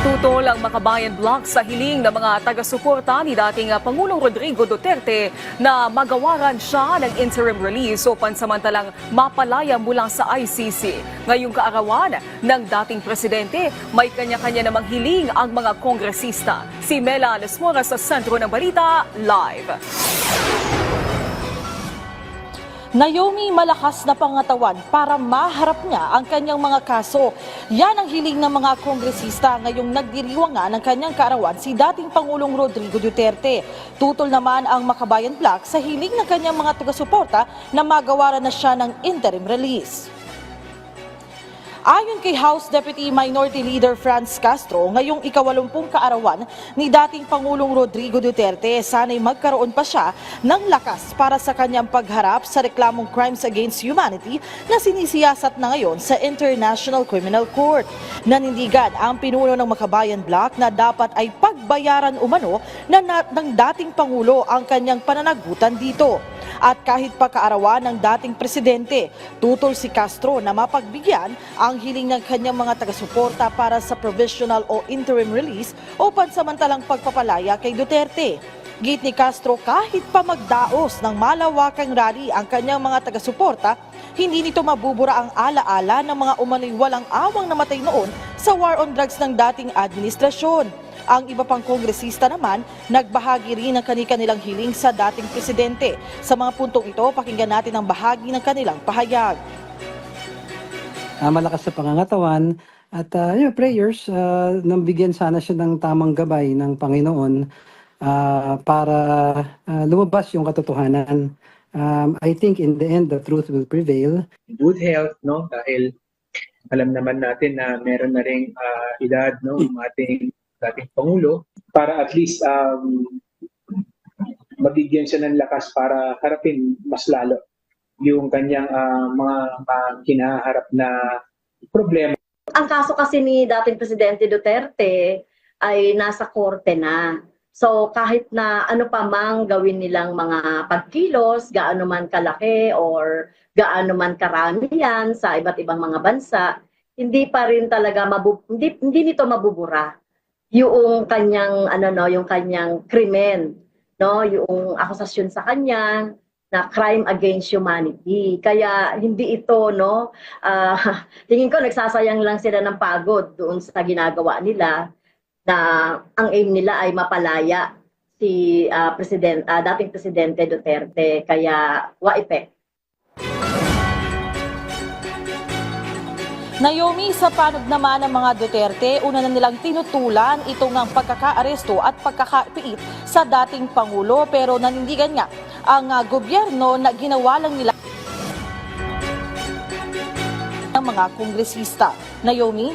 Tutol ang Makabayan Block sa hiling ng mga taga-suporta ni dating Pangulong Rodrigo Duterte na magawaran siya ng interim release o pansamantalang mapalaya mula sa ICC. Ngayong kaarawan ng dating presidente, may kanya-kanya namang hiling ang mga kongresista. Si Mela Lesmora sa sentro ng balita, live. Naomi, malakas na pangatawan para maharap niya ang kanyang mga kaso. Yan ang hiling ng mga kongresista ngayong nagdiriwang nga ng kanyang kaarawan si dating Pangulong Rodrigo Duterte. Tutol naman ang Makabayan Block sa hiling ng kanyang mga taga-suporta na magawaran na siya ng interim release. Ayon kay House Deputy Minority Leader Franz Castro, ngayong ika-80 kaarawan ni dating Pangulong Rodrigo Duterte, sana'y magkaroon pa siya ng lakas para sa kanyang pagharap sa reklamong crimes against humanity na sinisiyasat na ngayon sa International Criminal Court. Nanindigan ang pinuno ng Makabayan Block na dapat ay pagbayaran umano ng dating Pangulo ang kanyang pananagutan dito. At kahit pa kaarawan ng dating presidente, tutol si Castro na mapagbigyan ang hiling ng kanyang mga taga-suporta para sa provisional o interim release o pansamantalang pagpapalaya kay Duterte. Git ni Castro, kahit pa magdaos ng malawakang rally ang kanyang mga taga-suporta, hindi nito mabubura ang alaala ng mga umano'y walang awang namatay noon sa war on drugs ng dating administrasyon. Ang iba pang kongresista naman, nagbahagi rin ng kanilang hiling sa dating presidente. Sa mga puntong ito, pakinggan natin ang bahagi ng kanilang pahayag. Malakas sa pangangatawan at prayers, nang bigyan sana siya ng tamang gabay ng Panginoon para lumabas yung katotohanan. I think in the end, the truth will prevail. Good health, no? Dahil alam naman natin na meron na ring edad, no? Yung ating Pangulo, para at least mabigyan siya ng lakas para harapin mas lalo yung kanyang mga kinaharap na problema. Ang kaso kasi ni dating Presidente Duterte ay nasa korte na. So kahit na ano pa mang gawin nilang mga pagkilos, gaano man kalaki or gaano man karami yan sa iba't ibang mga bansa, hindi pa rin talaga hindi nito mabubura yung kanyang yung kanyang krimen, no, yung akusasyon sa kanya na crime against humanity. Kaya hindi ito, no, tingin ko nagsasayang lang sila ng pagod doon sa ginagawa nila, na ang aim nila ay mapalaya si dating Presidente Duterte. Kaya wa-effect. Naomi, sa panog naman ng mga Duterte, una na nilang tinutulan itong ang pagkakaaresto at pagkakapiit sa dating Pangulo, pero nanindigan nga ang gobyerno na ginawa lang nila ng mga kongresista. Naomi?